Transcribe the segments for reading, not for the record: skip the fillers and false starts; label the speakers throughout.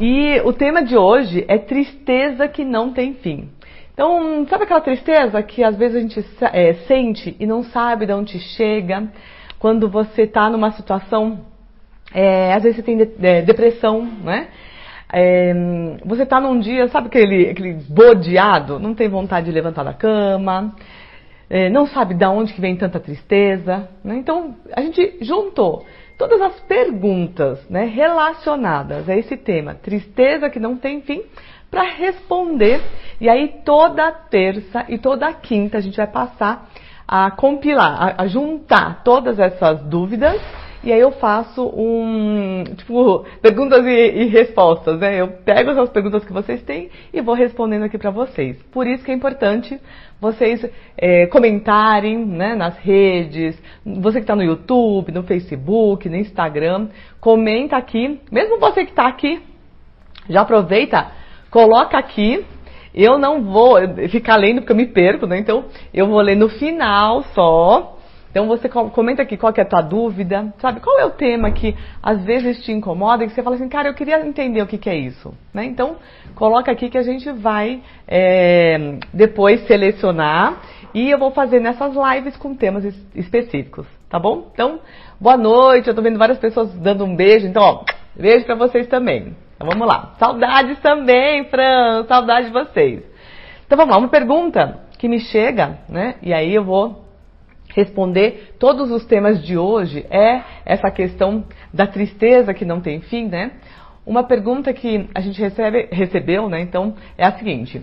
Speaker 1: E o tema de hoje é tristeza que não tem fim. Então, sabe aquela tristeza que às vezes a gente sente e não sabe de onde chega? Quando você está numa situação, às vezes você tem depressão, né? Você está num dia, sabe aquele bodeado, não tem vontade de levantar da cama, não sabe de onde que vem tanta tristeza, né? Então, a gente juntou todas as perguntas, né, relacionadas a esse tema, tristeza que não tem fim, para responder. E aí toda terça e toda quinta a gente vai passar a compilar, a juntar todas essas dúvidas. E aí eu faço perguntas e respostas, né? Eu pego essas perguntas que vocês têm e vou respondendo aqui para vocês. Por isso que é importante vocês comentarem, né, nas redes, você que está no YouTube, no Facebook, no Instagram, comenta aqui. Mesmo você que está aqui, já aproveita, coloca aqui. Eu não vou ficar lendo porque eu me perco, né? Então eu vou ler no final só. Então você comenta aqui qual que é a tua dúvida, sabe? Qual é o tema que às vezes te incomoda e que você fala assim, cara, eu queria entender o que é isso, né? Então coloca aqui que a gente vai depois selecionar e eu vou fazer nessas lives com temas específicos, tá bom? Então, boa noite, eu tô vendo várias pessoas dando um beijo, então ó, beijo pra vocês também. Então vamos lá, saudades também, Fran, saudade de vocês. Então vamos lá, uma pergunta que me chega, né? E aí eu vou responder todos os temas de hoje é essa questão da tristeza que não tem fim, né? Uma pergunta que a gente recebeu, né? Então, é a seguinte: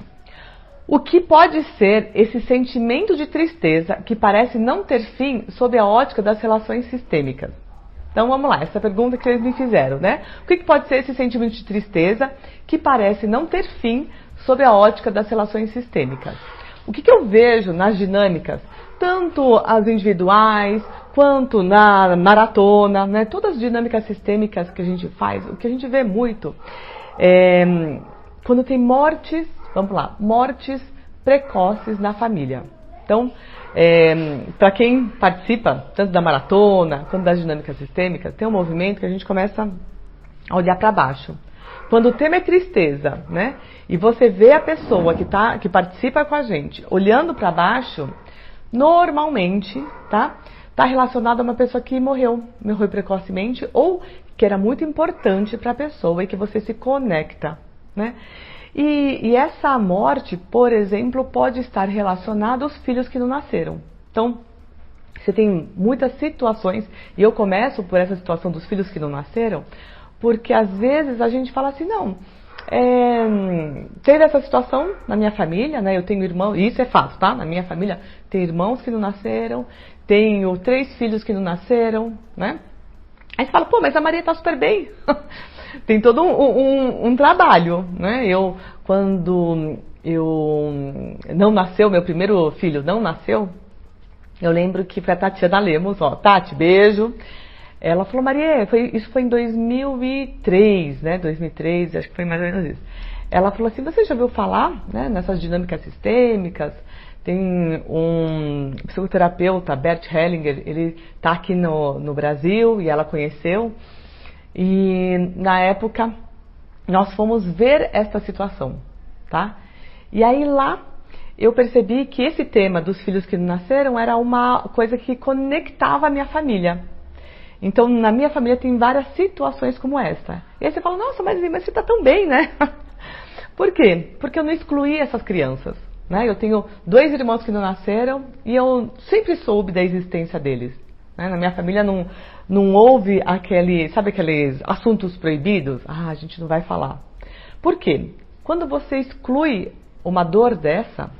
Speaker 1: o que pode ser esse sentimento de tristeza que parece não ter fim sob a ótica das relações sistêmicas? Então, vamos lá, essa pergunta que eles me fizeram, né? O que pode ser esse sentimento de tristeza que parece não ter fim sob a ótica das relações sistêmicas? O que eu vejo nas dinâmicas, tanto as individuais, quanto na maratona, né? Todas as dinâmicas sistêmicas que a gente faz, o que a gente vê muito quando tem mortes, vamos lá, mortes precoces na família. Então, para quem participa tanto da maratona quanto das dinâmicas sistêmicas, tem um movimento que a gente começa a olhar para baixo. Quando o tema é tristeza, né? E você vê a pessoa que participa com a gente olhando para baixo, normalmente, tá relacionado a uma pessoa que morreu precocemente ou que era muito importante para a pessoa e que você se conecta, né? E essa morte, por exemplo, pode estar relacionada aos filhos que não nasceram. Então, você tem muitas situações, e eu começo por essa situação dos filhos que não nasceram, porque às vezes a gente fala assim, não, teve essa situação na minha família, né? Eu tenho irmãos, e isso é fato, tá? Na minha família tem irmãos que não nasceram, tenho 3 filhos que não nasceram, né? Aí você fala, pô, mas a Maria tá super bem. Tem todo um trabalho, né? Quando não nasceu, meu primeiro filho não nasceu, eu lembro que foi a Tatiana Lemos, ó, Tati, beijo. Ela falou, Maria, isso foi em 2003, né? 2003, acho que foi mais ou menos isso. Ela falou assim, você já ouviu falar, né, nessas dinâmicas sistêmicas? Tem um psicoterapeuta, Bert Hellinger, ele está aqui no Brasil e ela conheceu. E na época nós fomos ver essa situação, tá? E aí lá eu percebi que esse tema dos filhos que não nasceram era uma coisa que conectava a minha família. Então, na minha família tem várias situações como essa. E aí você fala, nossa, mas você tá tão bem, né? Por quê? Porque eu não excluí essas crianças, né? Eu tenho 2 irmãos que não nasceram e eu sempre soube da existência deles, né? Na minha família não houve aqueles assuntos proibidos? Ah, a gente não vai falar. Por quê? Quando você exclui uma dor dessa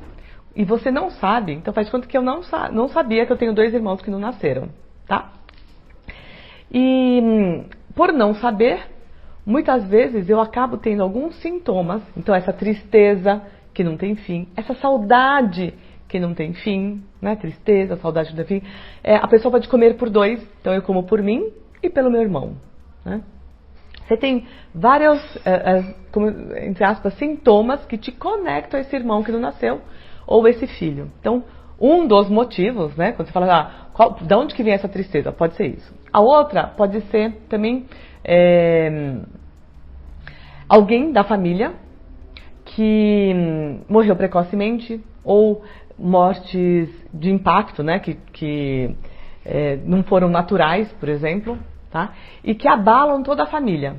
Speaker 1: e você não sabe, então faz conta que eu não sabia que eu tenho 2 irmãos que não nasceram, tá? E por não saber, muitas vezes eu acabo tendo alguns sintomas. Então essa tristeza que não tem fim, essa saudade que não tem fim, né? Tristeza, saudade que não tem fim. A pessoa pode comer por 2, então eu como por mim e pelo meu irmão, né? Você tem vários, entre aspas, sintomas que te conectam a esse irmão que não nasceu ou esse filho. Então, um dos motivos, né? Quando você fala, de onde que vem essa tristeza? Pode ser isso. A outra pode ser também alguém da família que morreu precocemente ou mortes de impacto, né, que não foram naturais, por exemplo, tá? E que abalam toda a família.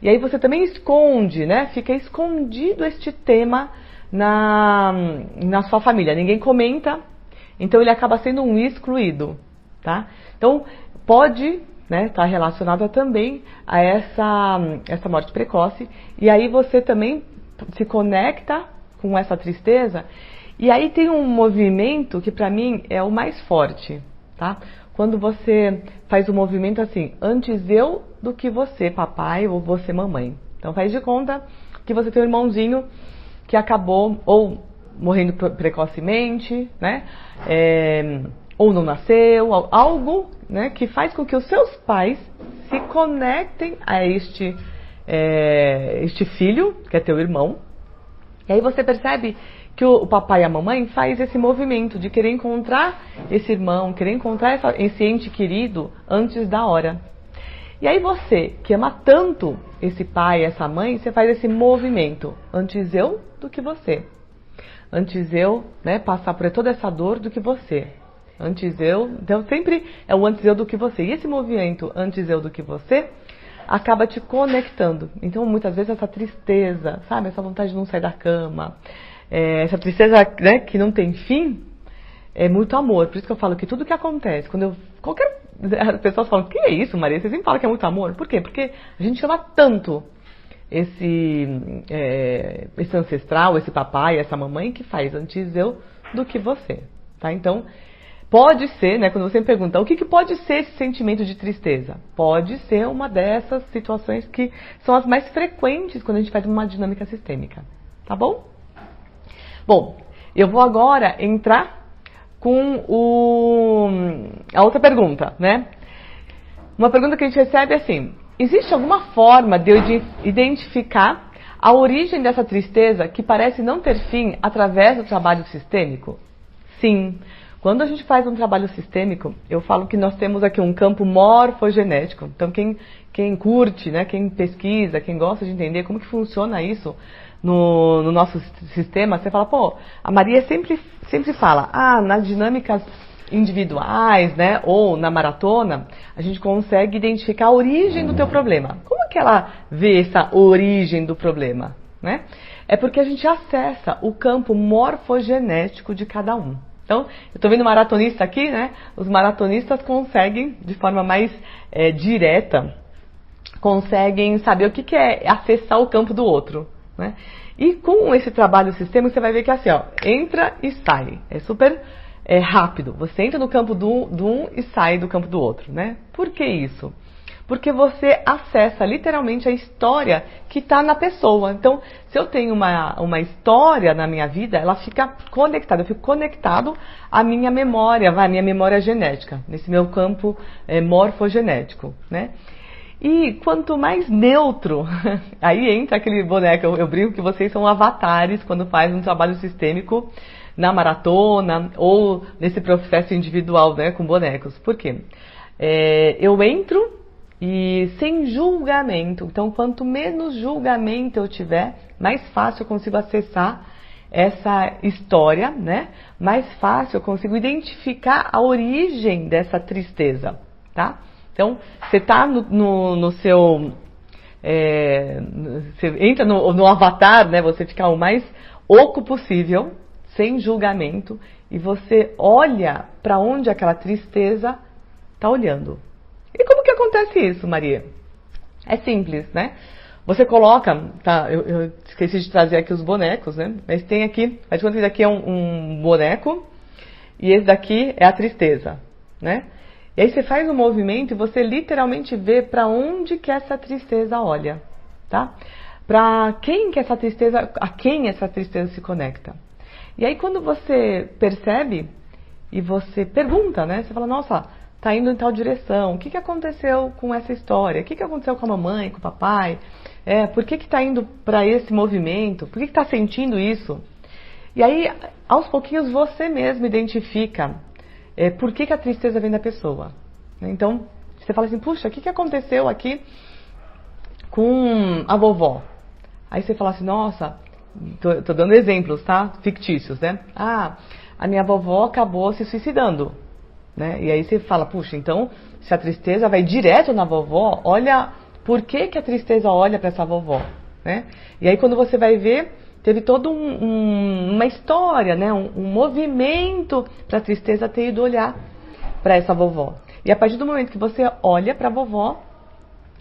Speaker 1: E aí você também esconde, né? Fica escondido este tema na sua família. Ninguém comenta, então ele acaba sendo um excluído, tá? Então pode, né, estar relacionado também a essa morte precoce. E aí você também se conecta com essa tristeza. E aí tem um movimento que para mim é o mais forte, tá? Quando você faz o movimento assim, antes eu do que você, papai, ou você, mamãe. Então faz de conta que você tem um irmãozinho que acabou ou morrendo precocemente, né? Ou não nasceu, algo, né, que faz com que os seus pais se conectem a este filho, que é teu irmão. E aí você percebe que o papai e a mamãe faz esse movimento de querer encontrar esse irmão, querer encontrar esse ente querido antes da hora. E aí você, que ama tanto esse pai, essa mãe, você faz esse movimento, antes eu do que você. Antes eu, né, passar por toda essa dor do que você. Antes eu, então sempre é o antes eu do que você. E esse movimento, antes eu do que você, acaba te conectando. Então muitas vezes essa tristeza, sabe, essa vontade de não sair da cama, essa tristeza, né, que não tem fim, é muito amor. Por isso que eu falo que tudo que acontece, as pessoas falam, que é isso, Maria? Você sempre fala que é muito amor. Por quê? Porque a gente ama tanto esse ancestral, esse papai, essa mamãe, que faz antes eu do que você, tá? Então, pode ser, né, quando você me pergunta, o que pode ser esse sentimento de tristeza? Pode ser uma dessas situações que são as mais frequentes quando a gente faz uma dinâmica sistêmica, tá bom? Bom, eu vou agora entrar com a outra pergunta, né? Uma pergunta que a gente recebe é assim: existe alguma forma de eu identificar a origem dessa tristeza que parece não ter fim através do trabalho sistêmico? Sim. Quando a gente faz um trabalho sistêmico, eu falo que nós temos aqui um campo morfogenético. Então, quem curte, né, quem pesquisa, quem gosta de entender como que funciona isso no nosso sistema, você fala, pô, a Maria sempre fala, nas dinâmicas individuais, né, ou na maratona, a gente consegue identificar a origem do teu problema. Como que ela vê essa origem do problema, né? É porque a gente acessa o campo morfogenético de cada um. Então, eu estou vendo maratonista aqui, né? Os maratonistas conseguem, de forma mais direta, conseguem saber o que é acessar o campo do outro, né? E com esse trabalho sistêmico, você vai ver que é assim, ó, entra e sai. É super rápido. Você entra no campo do um e sai do campo do outro, né? Por que isso? Porque você acessa literalmente a história que está na pessoa. Então, se eu tenho uma história na minha vida, ela fica conectada. Eu fico conectado à minha memória, à minha memória genética, nesse meu campo morfogenético, né? E quanto mais neutro, aí entra aquele boneco, eu brinco que vocês são avatares quando faz um trabalho sistêmico na maratona ou nesse processo individual, né, com bonecos. Por quê? Eu entro e sem julgamento. Então, quanto menos julgamento eu tiver, mais fácil eu consigo acessar essa história, né? Mais fácil eu consigo identificar a origem dessa tristeza, tá? Então, você está no seu... você entra no avatar, né? Você fica o mais oco possível, sem julgamento, e você olha para onde aquela tristeza está olhando. E como que acontece isso, Maria? É simples, né? Você coloca, tá? Eu esqueci de trazer aqui os bonecos, né? Mas tem aqui, a gente esse aqui é um boneco e esse daqui é a tristeza, né? E aí você faz um movimento e você literalmente vê para onde que essa tristeza olha, tá? Para quem que essa tristeza, a quem essa tristeza se conecta. E aí quando você percebe e você pergunta, né? Você fala, nossa, tá indo em tal direção, o que aconteceu com essa história? O que aconteceu com a mamãe, com o papai? Por que tá indo para esse movimento? Por que tá sentindo isso? E aí, aos pouquinhos, você mesmo identifica por que a tristeza vem da pessoa. Então, você fala assim, puxa, o que aconteceu aqui com a vovó? Aí você fala assim, nossa, tô dando exemplos, tá? Fictícios, né? Ah, a minha vovó acabou se suicidando, né? E aí você fala, puxa, então, se a tristeza vai direto na vovó, olha, por que que a tristeza olha para essa vovó, né? E aí quando você vai ver, teve toda uma história, né? Um movimento para a tristeza ter ido olhar para essa vovó. E a partir do momento que você olha para a vovó,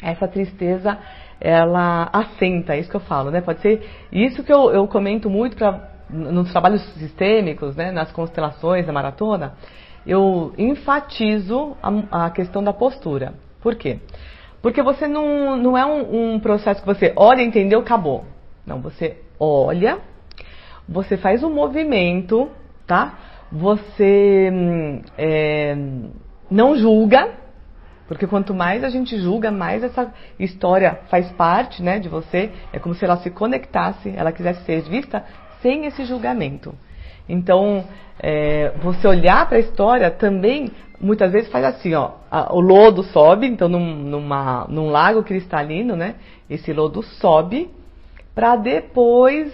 Speaker 1: essa tristeza, ela assenta, é isso que eu falo, né? Pode ser isso que eu comento muito nos trabalhos sistêmicos, né? Nas constelações, na maratona, eu enfatizo a questão da postura. Por quê? Porque você não é um processo que você olha, entendeu, acabou. Não, você olha, você faz um movimento, tá? Você não julga, porque quanto mais a gente julga, mais essa história faz parte, né, de você. É como se ela se conectasse, ela quisesse ser vista sem esse julgamento. Então, você olhar para a história também, muitas vezes faz assim, ó, o lodo sobe, então num lago cristalino, né, esse lodo sobe, para depois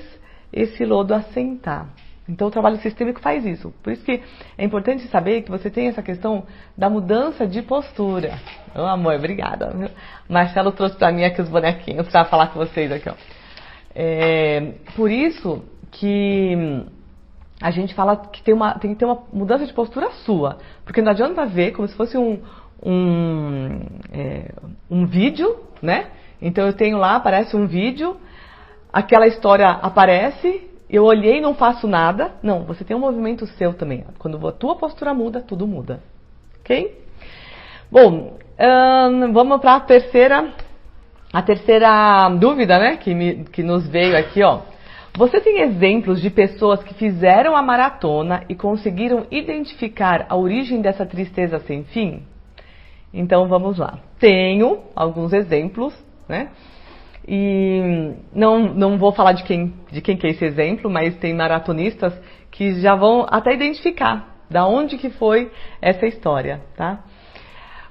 Speaker 1: esse lodo assentar. Então o trabalho sistêmico faz isso. Por isso que é importante saber que você tem essa questão da mudança de postura. Ô, amor, obrigada. Marcelo trouxe para mim aqui os bonequinhos para falar com vocês aqui, ó. Por isso que a gente fala que tem que ter uma mudança de postura sua. Porque não adianta ver como se fosse um vídeo, né? Então eu tenho lá, aparece um vídeo, aquela história aparece, eu olhei e não faço nada. Não, você tem um movimento seu também. Quando a tua postura muda, tudo muda. Ok? Bom, vamos para a terceira dúvida, né? Que nos veio aqui, ó. Você tem exemplos de pessoas que fizeram a maratona e conseguiram identificar a origem dessa tristeza sem fim? Então vamos lá. Tenho alguns exemplos, né? E não vou falar de quem que é esse exemplo, mas tem maratonistas que já vão até identificar da onde que foi essa história, tá?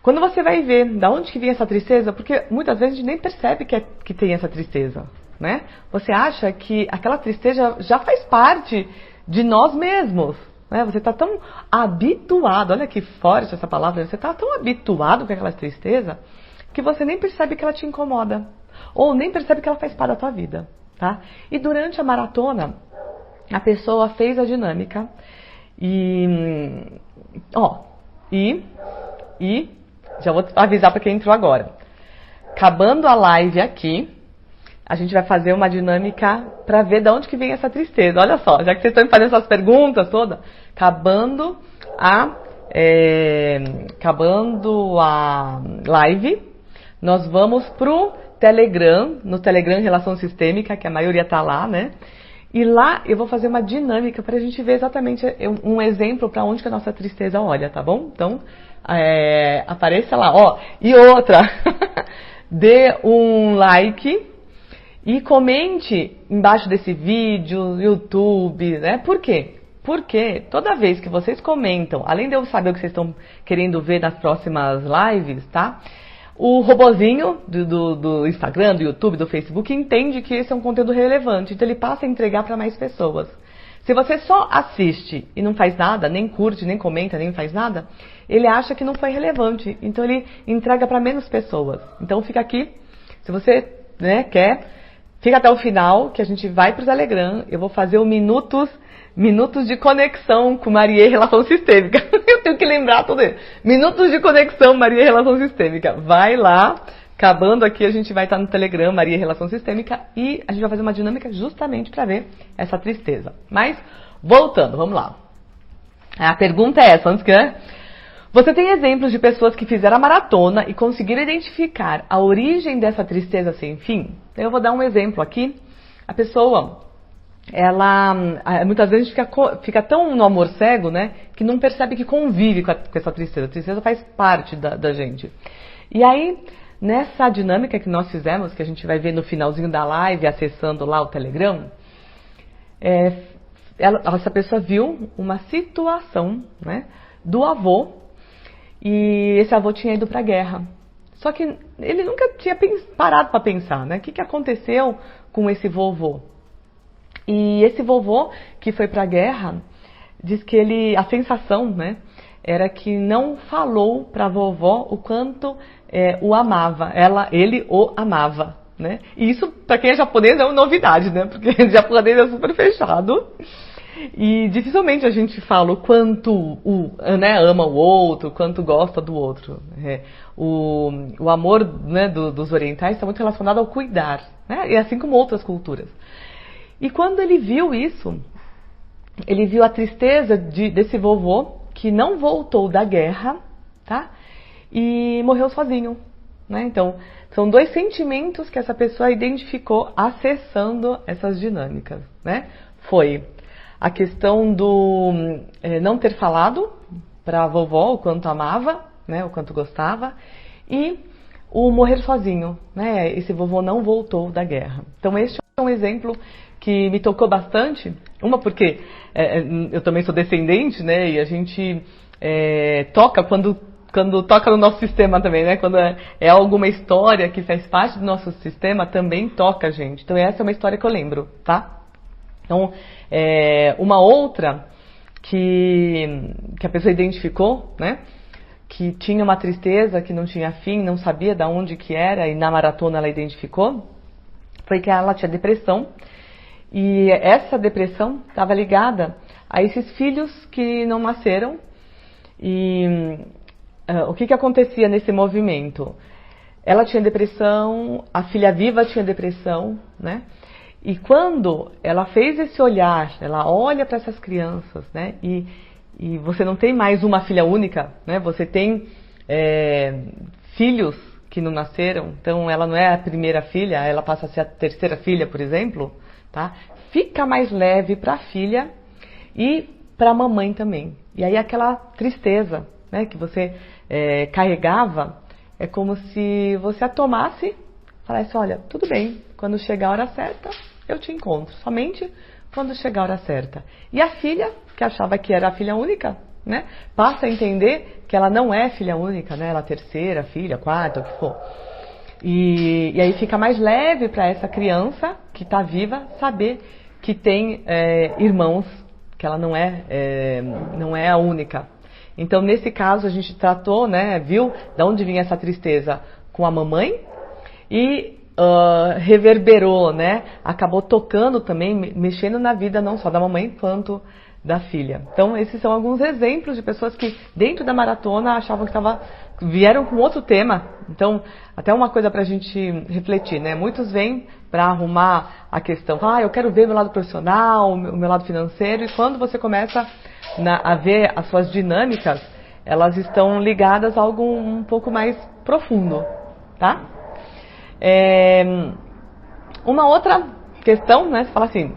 Speaker 1: Quando você vai ver da onde que vem essa tristeza, porque muitas vezes a gente nem percebe que tem essa tristeza, né? Você acha que aquela tristeza já faz parte de nós mesmos, né? Você está tão habituado, olha que forte essa palavra, você está tão habituado com aquela tristeza que você nem percebe que ela te incomoda. Ou nem percebe que ela faz parte da tua vida, tá? E durante a maratona, a pessoa fez a dinâmica e já vou avisar para quem entrou agora. Acabando a live aqui, a gente vai fazer uma dinâmica para ver de onde que vem essa tristeza. Olha só, já que vocês estão me fazendo essas perguntas todas, acabando a live, nós vamos pro Telegram, no Telegram Relação Sistêmica, que a maioria tá lá, né? E lá eu vou fazer uma dinâmica para a gente ver exatamente um exemplo para onde que a nossa tristeza olha, tá bom? Então, apareça lá, ó. E outra, dê um like e comente embaixo desse vídeo, no YouTube, né? Por quê? Porque toda vez que vocês comentam, além de eu saber o que vocês estão querendo ver nas próximas lives, tá? O robozinho do Instagram, do YouTube, do Facebook entende que esse é um conteúdo relevante, então ele passa a entregar para mais pessoas. Se você só assiste e não faz nada, nem curte, nem comenta, nem faz nada, ele acha que não foi relevante, então ele entrega para menos pessoas. Então fica aqui, se você quer, fica até o final que a gente vai para o Telegram, eu vou fazer o minutos de conexão com Maria Relação Sistêmica. Eu tenho que lembrar tudo isso. Minutos de conexão Maria Relação Sistêmica. Vai lá, acabando aqui a gente vai estar no Telegram Maria Relação Sistêmica e a gente vai fazer uma dinâmica justamente para ver essa tristeza. Mas, voltando, vamos lá. A pergunta é essa, antes que... Você tem exemplos de pessoas que fizeram a maratona e conseguiram identificar a origem dessa tristeza sem fim? Eu vou dar um exemplo aqui. A pessoa... ela muitas vezes fica tão no amor cego, né, que não percebe que convive com essa tristeza. A tristeza faz parte da gente. E aí, nessa dinâmica que nós fizemos, que a gente vai ver no finalzinho da live, acessando lá o Telegram, essa pessoa viu uma situação, né, do avô, e esse avô tinha ido para a guerra. Só que ele nunca tinha parado para pensar, né? O que aconteceu com esse vovô? E esse vovô que foi para a guerra, diz que a sensação, né, era que não falou para a vovó o quanto o amava, ele o amava, né? E isso, para quem é japonês, é uma novidade, né? Porque o japonês é super fechado e dificilmente a gente fala o quanto ama o outro, o quanto gosta do outro. O amor, né, dos orientais está muito relacionado ao cuidar, né? E assim como outras culturas. E quando ele viu isso, ele viu a tristeza desse vovô que não voltou da guerra, tá? E morreu sozinho, né? Então, são dois sentimentos que essa pessoa identificou acessando essas dinâmicas, né? Foi a questão do não ter falado para a vovó o quanto amava, né? O quanto gostava, e o morrer sozinho, né? Esse vovô não voltou da guerra. Então, este é um exemplo que me tocou bastante, porque eu também sou descendente, né, e a gente toca quando toca no nosso sistema também, né, quando é alguma história que faz parte do nosso sistema, também toca a gente. Então essa é uma história que eu lembro, tá? Então, uma outra que a pessoa identificou, né, que tinha uma tristeza que não tinha fim, não sabia de onde que era, e na maratona ela identificou, foi que ela tinha depressão. E essa depressão estava ligada a esses filhos que não nasceram. E o que acontecia nesse movimento? Ela tinha depressão, a filha viva tinha depressão, né? E quando ela fez esse olhar, ela olha para essas crianças, né? E você não tem mais uma filha única, né? Você tem filhos que não nasceram. Então ela não é a primeira filha, ela passa a ser a terceira filha, por exemplo. Tá? Fica mais leve para a filha e para a mamãe também. E aí aquela tristeza, né, que você carregava, é como se você a tomasse e falasse, olha, tudo bem, quando chegar a hora certa, eu te encontro. Somente quando chegar a hora certa. E a filha, que achava que era a filha única, né, passa a entender que ela não é filha única, né, ela é a terceira filha, quarta, o que for. E aí fica mais leve para essa criança que está viva saber que tem irmãos, que ela não é a única. Então, nesse caso, a gente tratou, né, viu de onde vinha essa tristeza com a mamãe e reverberou, né, acabou tocando também, mexendo na vida não só da mamãe quanto da filha. Então, esses são alguns exemplos de pessoas que dentro da maratona achavam que vieram com outro tema. Então, até uma coisa para a gente refletir, né? Muitos vêm para arrumar a questão, eu quero ver meu lado profissional, o meu lado financeiro, e quando você começa a ver as suas dinâmicas, elas estão ligadas a algo um pouco mais profundo, tá? Uma outra questão, né? Você fala assim,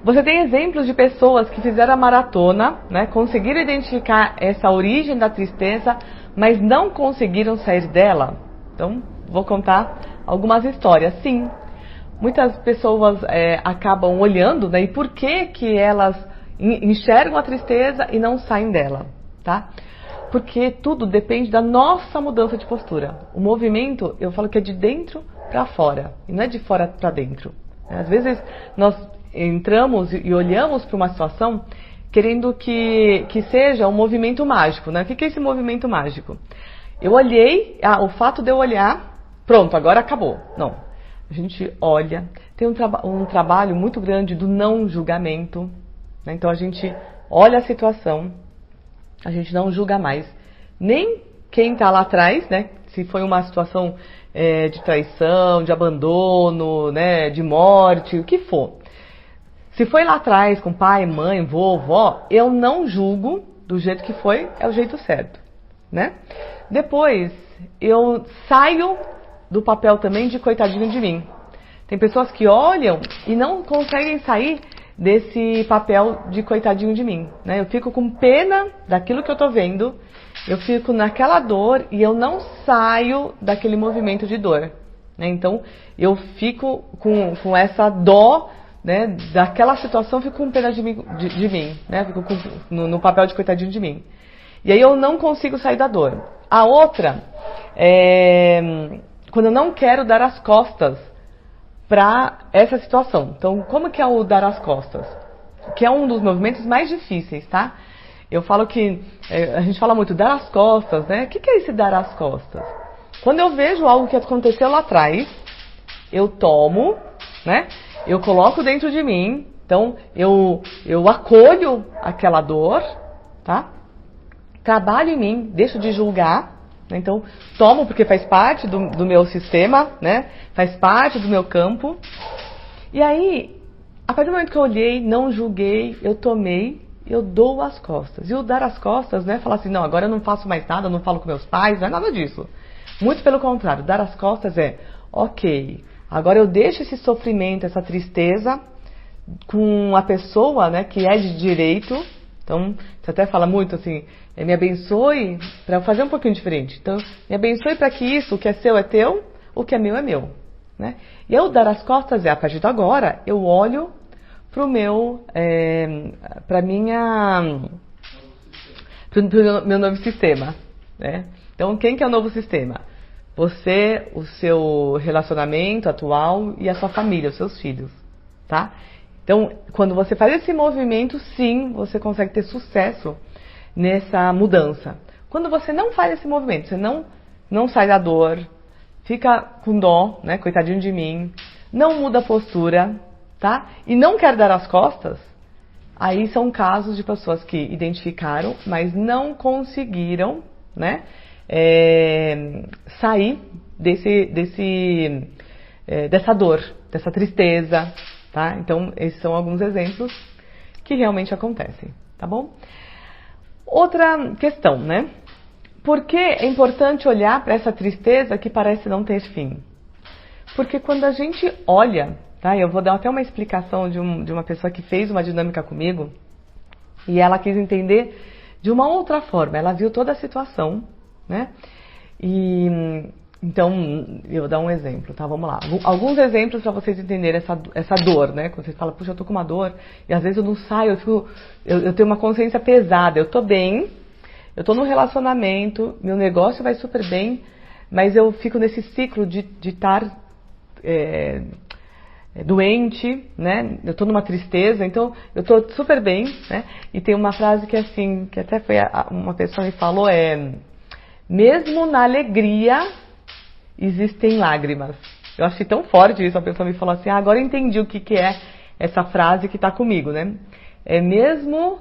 Speaker 1: você tem exemplos de pessoas que fizeram a maratona, né, conseguiram identificar essa origem da tristeza, mas não conseguiram sair dela? Então, vou contar algumas histórias. Sim, muitas pessoas acabam olhando, né, e por que elas enxergam a tristeza e não saem dela, tá? Porque tudo depende da nossa mudança de postura. O movimento, eu falo que é de dentro para fora, e não é de fora para dentro. Às vezes, nós entramos e olhamos para uma situação querendo que seja um movimento mágico, né? O que é esse movimento mágico? Eu olhei, o fato de eu olhar, pronto, agora acabou. Não, a gente olha, tem um trabalho muito grande do não julgamento, né? Então a gente olha a situação, a gente não julga mais, nem quem está lá atrás, né? Se foi uma situação de traição, de abandono, né? De morte, o que for. Se foi lá atrás com pai, mãe, vô, vó, eu não julgo do jeito que foi, é o jeito certo, né? Depois, eu saio do papel também de coitadinho de mim. Tem pessoas que olham e não conseguem sair desse papel de coitadinho de mim, né? Eu fico com pena daquilo que eu tô vendo, eu fico naquela dor e eu não saio daquele movimento de dor, né? Então, eu fico com essa dó, né, daquela situação, fico com pena de mim, né, fico no papel de coitadinho de mim. E aí eu não consigo sair da dor. A outra quando eu não quero dar as costas para essa situação. Então, como que é o dar as costas? Que é um dos movimentos mais difíceis, tá? Eu falo que, a gente fala muito, dar as costas, né? O que é esse dar as costas? Quando eu vejo algo que aconteceu lá atrás, eu tomo, né? Eu coloco dentro de mim, então eu acolho aquela dor, tá? Trabalho em mim, deixo de julgar, né? Então tomo porque faz parte do meu sistema, né? Faz parte do meu campo. E aí, a partir do momento que eu olhei, não julguei, eu tomei, eu dou as costas. E o dar as costas, né? Falar assim, não, agora eu não faço mais nada, eu não falo com meus pais, não é nada disso. Muito pelo contrário, dar as costas é, ok, agora eu deixo esse sofrimento, essa tristeza com a pessoa, né, que é de direito. Então, você até fala muito assim, me abençoe para fazer um pouquinho diferente. Então, me abençoe para que isso, o que é seu é teu, o que é meu, né? E eu dar as costas é, a partir de agora, eu olho pro meu, pro meu novo sistema, né? Então, quem que é o novo sistema? Você, o seu relacionamento atual e a sua família, os seus filhos, tá? Então, quando você faz esse movimento, sim, você consegue ter sucesso nessa mudança. Quando você não faz esse movimento, você não sai da dor, fica com dó, né? Coitadinho de mim, não muda a postura, tá? E não quer dar as costas, aí são casos de pessoas que identificaram, mas não conseguiram, né? Sair dessa dor, dessa tristeza, tá? Então, esses são alguns exemplos que realmente acontecem, tá bom? Outra questão, né? Por que é importante olhar para essa tristeza que parece não ter fim? Porque quando a gente olha, tá? Eu vou dar até uma explicação de uma pessoa que fez uma dinâmica comigo e ela quis entender de uma outra forma. Ela viu toda a situação, né? E então, eu vou dar um exemplo, tá? Vamos lá. Alguns exemplos para vocês entenderem essa dor, né? Quando vocês falam, puxa, eu tô com uma dor e às vezes eu não saio, eu tenho uma consciência pesada, eu tô bem, eu tô num relacionamento, meu negócio vai super bem, mas eu fico nesse ciclo de estar doente, né? Eu tô numa tristeza, então eu tô super bem, né? E tem uma frase que assim, que até foi uma pessoa me falou, mesmo na alegria existem lágrimas. Eu achei tão forte isso, a pessoa me falou assim, agora eu entendi o que é essa frase que está comigo, né? Mesmo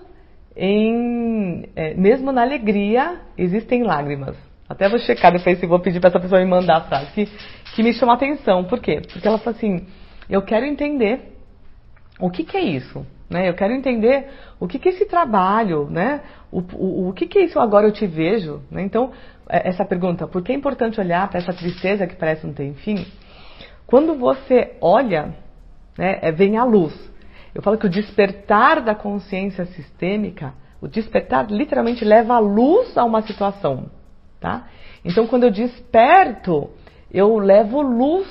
Speaker 1: na alegria existem lágrimas. Até vou checar depois se vou pedir para essa pessoa me mandar a frase, que me chamou a atenção. Por quê? Porque ela falou assim, eu quero entender o que é isso, né? Eu quero entender o que é esse trabalho, né? O que é isso agora eu te vejo, né? Então, essa pergunta, por que é importante olhar para essa tristeza que parece não ter fim? Quando você olha, né, vem a luz. Eu falo que o despertar da consciência sistêmica, o despertar literalmente leva a luz a uma situação, tá? Então, quando eu desperto, eu levo luz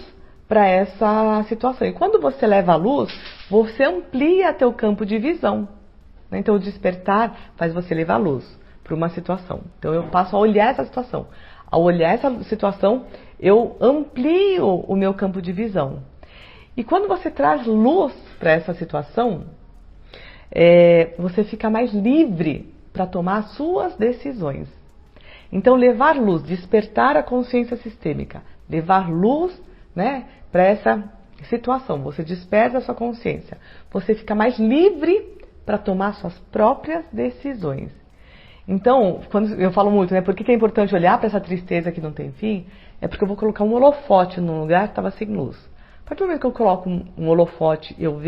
Speaker 1: para essa situação. E quando você leva a luz, você amplia teu campo de visão. Então, o despertar faz você levar a luz para uma situação. Então, eu passo a olhar essa situação. Ao olhar essa situação, eu amplio o meu campo de visão. E quando você traz luz para essa situação, você fica mais livre para tomar as suas decisões. Então, levar luz, despertar a consciência sistêmica, levar luz, né, para essa situação. Você desperta a sua consciência. Você fica mais livre para tomar suas próprias decisões. Então, quando eu falo muito, né, por que é importante olhar para essa tristeza que não tem fim? É porque eu vou colocar um holofote num lugar que estava sem luz. A partir do momento que eu coloco um holofote, eu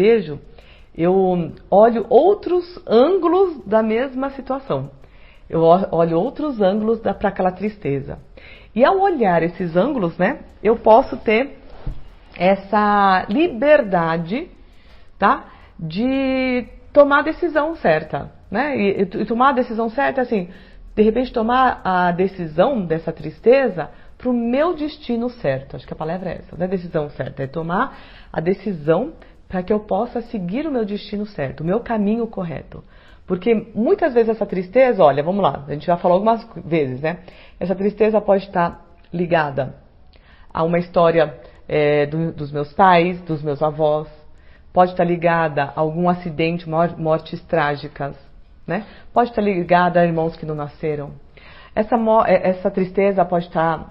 Speaker 1: olho outros ângulos da mesma situação. Eu olho outros ângulos para aquela tristeza. E ao olhar esses ângulos, né, eu posso ter essa liberdade, tá, de tomar a decisão certa, né? E tomar a decisão certa, assim, de repente tomar a decisão dessa tristeza para o meu destino certo. Acho que a palavra é essa, não é decisão certa, é tomar a decisão para que eu possa seguir o meu destino certo, o meu caminho correto. Porque muitas vezes essa tristeza, olha, vamos lá, a gente já falou algumas vezes, né? Essa tristeza pode estar ligada a uma história dos meus pais, dos meus avós. Pode estar ligada a algum acidente, mortes trágicas, né? Pode estar ligada a irmãos que não nasceram. Essa tristeza pode estar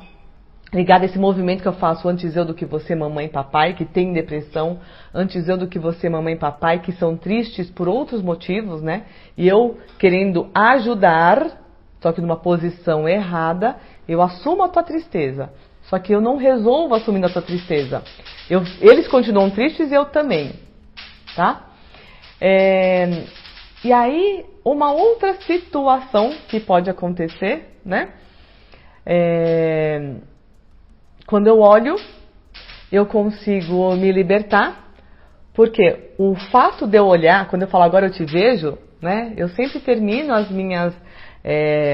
Speaker 1: ligada a esse movimento que eu faço, antes eu do que você, mamãe e papai, que tem depressão, antes eu do que você, mamãe e papai, que são tristes por outros motivos, né? E eu querendo ajudar, só que numa posição errada, eu assumo a tua tristeza. Só que eu não resolvo assumindo a tua tristeza. Eles continuam tristes e eu também, tá? E aí, uma outra situação que pode acontecer, né? Quando eu olho, eu consigo me libertar, porque o fato de eu olhar, quando eu falo agora eu te vejo, né? Eu sempre termino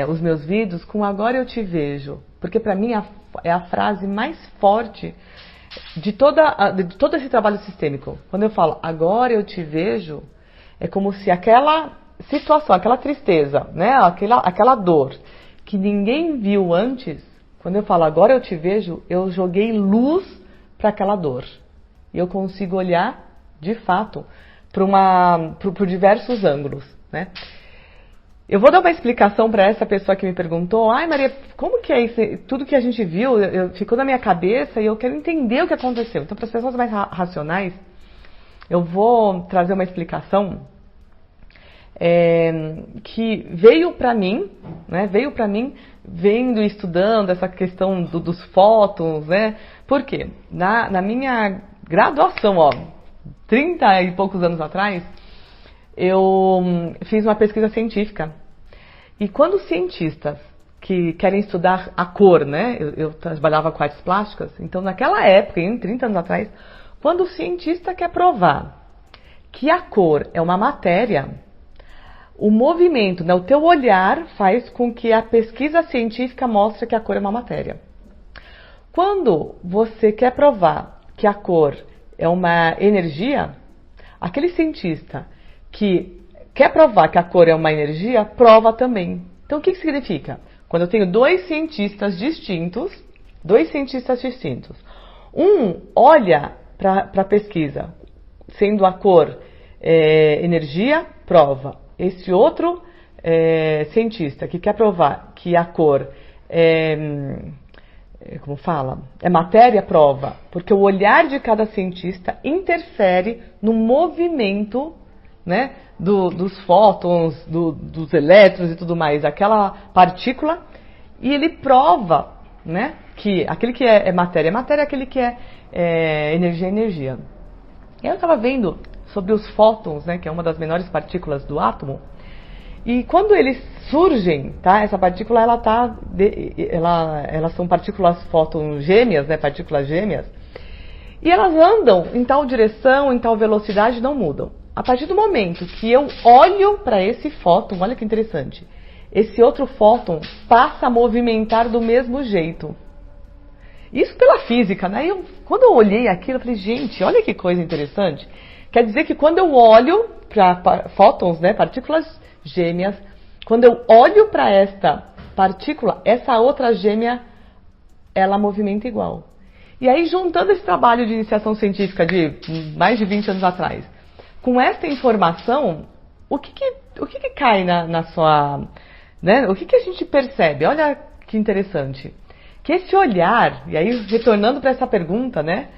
Speaker 1: os meus vídeos com agora eu te vejo, porque para mim é a frase mais forte de todo esse trabalho sistêmico. Quando eu falo agora eu te vejo, é como se aquela situação, aquela tristeza, né? Aquela dor que ninguém viu antes, quando eu falo agora eu te vejo, eu joguei luz para aquela dor. E eu consigo olhar, de fato, por diversos ângulos, né? Eu vou dar uma explicação para essa pessoa que me perguntou, ai Maria, como que é isso? Tudo que a gente viu ficou na minha cabeça e eu quero entender o que aconteceu. Então, para as pessoas mais racionais, eu vou trazer uma explicação que veio para mim, né? Veio para mim vendo e estudando essa questão dos fótons, né? Por quê? Na minha graduação, 30 e poucos anos atrás, eu fiz uma pesquisa científica. E quando os cientistas que querem estudar a cor, né? Eu trabalhava com artes plásticas, então naquela época, 30 anos atrás, quando o cientista quer provar que a cor é uma matéria, o movimento, né, o teu olhar faz com que a pesquisa científica mostre que a cor é uma matéria. Quando você quer provar que a cor é uma energia, aquele cientista que quer provar que a cor é uma energia, prova também. Então o que significa? Quando eu tenho dois cientistas distintos, um olha para a pesquisa, sendo a cor energia, prova. Esse outro cientista que quer provar que a cor é matéria, prova. Porque o olhar de cada cientista interfere no movimento, né, dos fótons, dos elétrons e tudo mais, aquela partícula, e ele prova, né, que aquele que é matéria, aquele que é energia, energia. E eu estava vendo sobre os fótons, né, que é uma das menores partículas do átomo, e quando eles surgem, tá, essa partícula, elas são partículas fótons gêmeas, né, partículas gêmeas, e elas andam em tal direção, em tal velocidade, não mudam. A partir do momento que eu olho para esse fóton, olha que interessante, esse outro fóton passa a movimentar do mesmo jeito. Isso pela física, né? Quando eu olhei aquilo, eu falei, gente, olha que coisa interessante. Quer dizer que quando eu olho para fótons, né, partículas gêmeas, quando eu olho para esta partícula, essa outra gêmea, ela movimenta igual. E aí, juntando esse trabalho de iniciação científica de mais de 20 anos atrás, com esta informação, o que cai na sua... né? O que a gente percebe? Olha que interessante. Que esse olhar, e aí retornando para essa pergunta, né?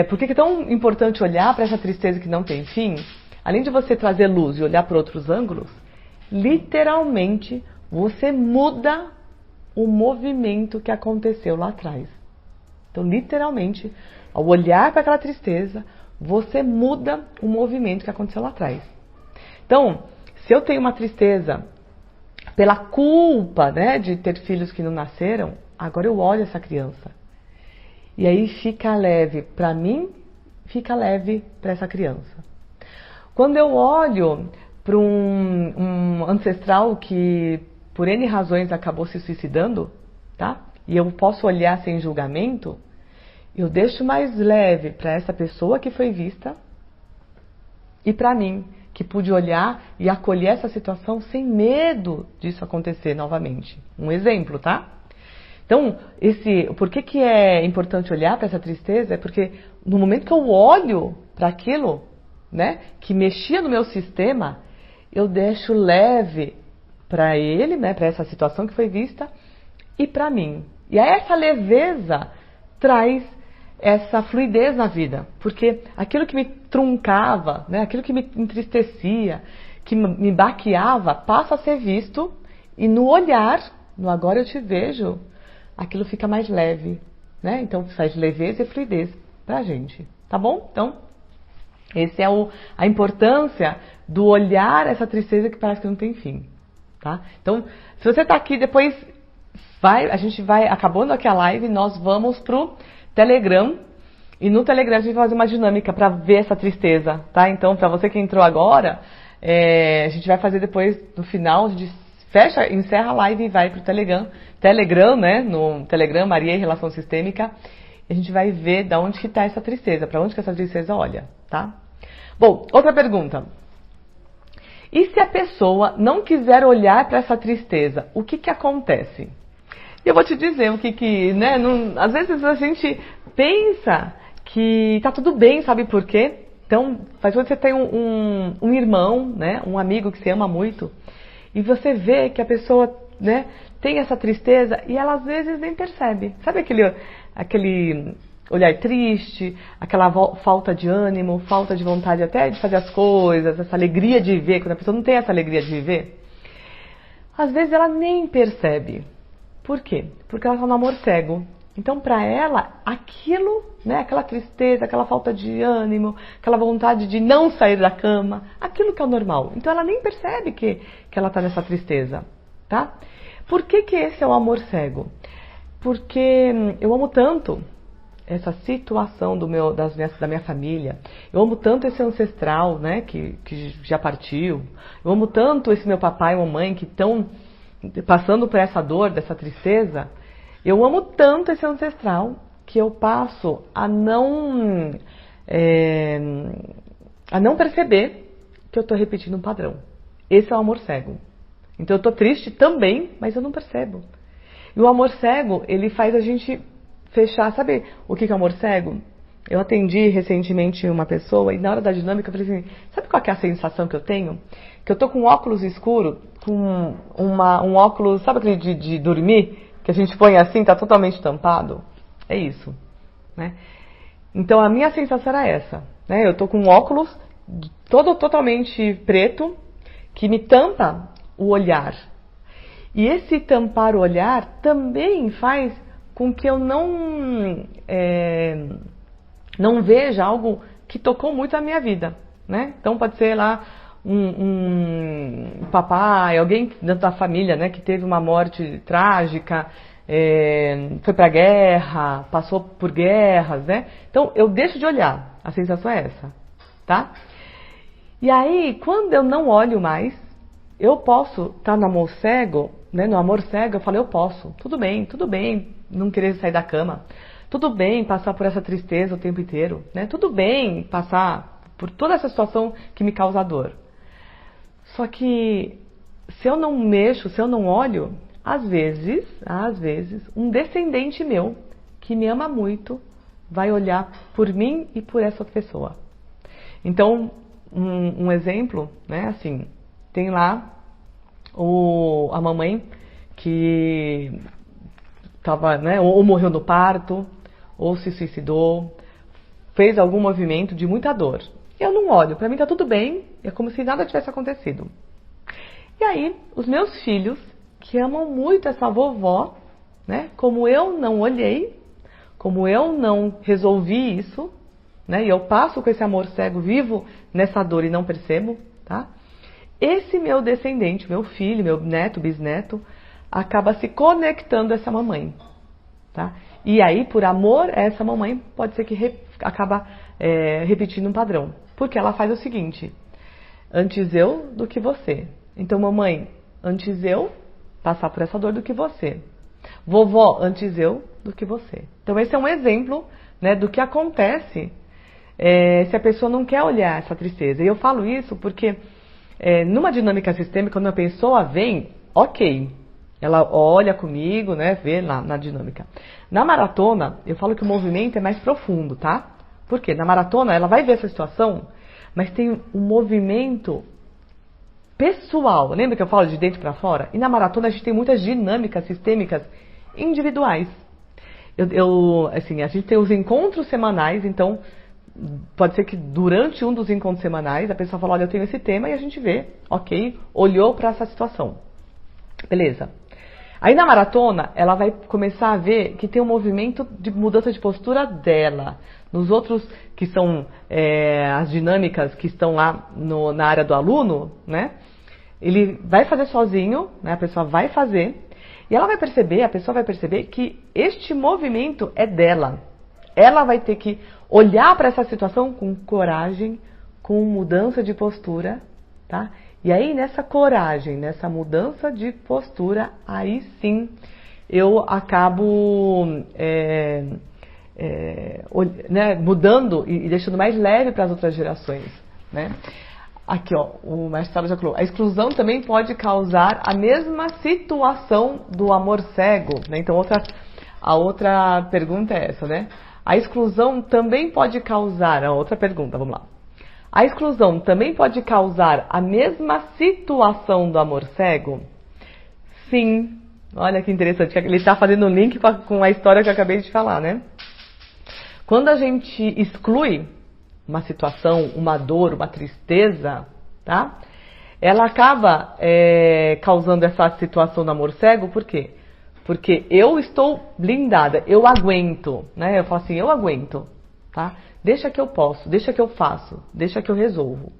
Speaker 1: Por que é tão importante olhar para essa tristeza que não tem fim? Além de você trazer luz e olhar para outros ângulos, literalmente você muda o movimento que aconteceu lá atrás. Então, literalmente, ao olhar para aquela tristeza, você muda o movimento que aconteceu lá atrás. Então, se eu tenho uma tristeza pela culpa, né, de ter filhos que não nasceram, agora eu olho essa criança. E aí fica leve para mim, fica leve para essa criança. Quando eu olho para um ancestral que, por N razões, acabou se suicidando, tá? E eu posso olhar sem julgamento, eu deixo mais leve para essa pessoa que foi vista e para mim, que pude olhar e acolher essa situação sem medo disso acontecer novamente. Um exemplo, tá? Então, por que é importante olhar para essa tristeza? É porque no momento que eu olho para aquilo, né, que mexia no meu sistema, eu deixo leve para ele, né, para essa situação que foi vista e para mim. E aí essa leveza traz essa fluidez na vida, porque aquilo que me truncava, né, aquilo que me entristecia, que me baqueava, passa a ser visto e no olhar, no agora eu te vejo, aquilo fica mais leve, né? Então faz leveza e fluidez pra gente, tá bom? Então, esse é a importância do olhar essa tristeza que parece que não tem fim, tá? Então, se você tá aqui, depois a gente vai, acabando aqui a live, nós vamos pro Telegram, e no Telegram a gente vai fazer uma dinâmica para ver essa tristeza, tá? Então, para você que entrou agora, a gente vai fazer depois, no final, a gente encerra a live e vai pro Telegram, né? No Telegram, Maria e Relação Sistêmica, e a gente vai ver de onde que tá essa tristeza, para onde que essa tristeza olha, tá? Bom, outra pergunta. E se a pessoa não quiser olhar para essa tristeza, o que que acontece? Eu vou te dizer o que né? Às vezes a gente pensa que tá tudo bem, sabe por quê? Então, faz quando você tem um irmão, né? Um amigo que você ama muito, e você vê que a pessoa, né, tem essa tristeza e ela às vezes nem percebe. Sabe aquele olhar triste, aquela falta de ânimo, falta de vontade até de fazer as coisas, essa alegria de viver, quando a pessoa não tem essa alegria de viver? Às vezes ela nem percebe. Por quê? Porque ela está no amor cego. Então, para ela, aquilo, né, aquela tristeza, aquela falta de ânimo, aquela vontade de não sair da cama, aquilo que é o normal. Então, ela nem percebe que ela está nessa tristeza, tá? Por que esse é o amor cego? Porque eu amo tanto essa situação da minha família, eu amo tanto esse ancestral, né, que já partiu, eu amo tanto esse meu papai e mamãe que estão passando por essa dor, dessa tristeza. Eu amo tanto esse ancestral que eu passo a não perceber que eu estou repetindo um padrão. Esse é o amor cego. Então eu estou triste também, mas eu não percebo. E o amor cego, ele faz a gente fechar. Sabe o que é o amor cego? Eu atendi recentemente uma pessoa e na hora da dinâmica eu falei assim, sabe qual que é a sensação que eu tenho? Que eu tô com um óculos escuro, com um óculos, sabe aquele de dormir? Que a gente põe assim, tá totalmente tampado? É isso, né? Então a minha sensação era essa, né? Eu tô com um óculos totalmente preto, que me tampa o olhar. E esse tampar o olhar também faz com que eu não veja algo que tocou muito a minha vida, né? Então pode ser lá um papai, alguém dentro da família, né, que teve uma morte trágica, foi pra guerra, passou por guerras, né? Então eu deixo de olhar, a sensação é essa, tá? E aí, quando eu não olho mais, eu posso estar no amor cego, né? No amor cego eu falo, eu posso, tudo bem não querer sair da cama, tudo bem passar por essa tristeza o tempo inteiro, né? Tudo bem passar por toda essa situação que me causa dor. Só que se eu não mexo, se eu não olho, às vezes, um descendente meu que me ama muito vai olhar por mim e por essa pessoa. Então, um exemplo, né, assim, tem lá a mamãe que tava, né, ou morreu no parto, ou se suicidou, fez algum movimento de muita dor. Eu não olho, pra mim tá tudo bem, é como se nada tivesse acontecido. E aí, os meus filhos, que amam muito essa vovó, né, como eu não olhei, como eu não resolvi isso, né, e eu passo com esse amor cego, vivo nessa dor e não percebo, tá? Esse meu descendente, meu filho, meu neto, bisneto, acaba se conectando a essa mamãe, tá? E aí, por amor a essa mamãe, pode ser que acaba repetindo um padrão. Porque ela faz o seguinte, antes eu do que você. Então, mamãe, antes eu passar por essa dor do que você. Vovó, antes eu do que você. Então, esse é um exemplo, né, do que acontece se a pessoa não quer olhar essa tristeza. E eu falo isso porque numa dinâmica sistêmica, quando a pessoa vem, ok, ela olha comigo, né, vê na dinâmica. Na maratona, eu falo que o movimento é mais profundo, tá? Por quê? Na maratona, ela vai ver essa situação, mas tem um movimento pessoal. Lembra que eu falo de dentro para fora? E na maratona a gente tem muitas dinâmicas sistêmicas individuais. Assim, a gente tem os encontros semanais, então pode ser que durante um dos encontros semanais a pessoa fala, olha, eu tenho esse tema, e a gente vê, ok, olhou para essa situação. Beleza. Aí na maratona, ela vai começar a ver que tem um movimento de mudança de postura dela. Nos outros, que são as dinâmicas que estão lá na área do aluno, né? Ele vai fazer sozinho, né? A pessoa vai fazer, e a pessoa vai perceber que este movimento é dela. Ela vai ter que olhar para essa situação com coragem, com mudança de postura, tá? E aí, nessa coragem, nessa mudança de postura, aí sim eu acabo né, mudando e deixando mais leve para as outras gerações, né? Aqui, ó, o mestre Sala já falou, a exclusão também pode causar a mesma situação do amor cego, né? Então, a outra pergunta é essa, né? A exclusão também pode causar, a outra pergunta, vamos lá. A exclusão também pode causar a mesma situação do amor cego? Sim. Olha que interessante. Ele está fazendo um link com a história que eu acabei de falar, né? Quando a gente exclui uma situação, uma dor, uma tristeza, tá? Ela acaba causando essa situação do amor cego, por quê? Porque eu estou blindada, eu aguento, né? Eu falo assim, eu aguento, tá? Deixa que eu posso, deixa que eu faço, deixa que eu resolvo.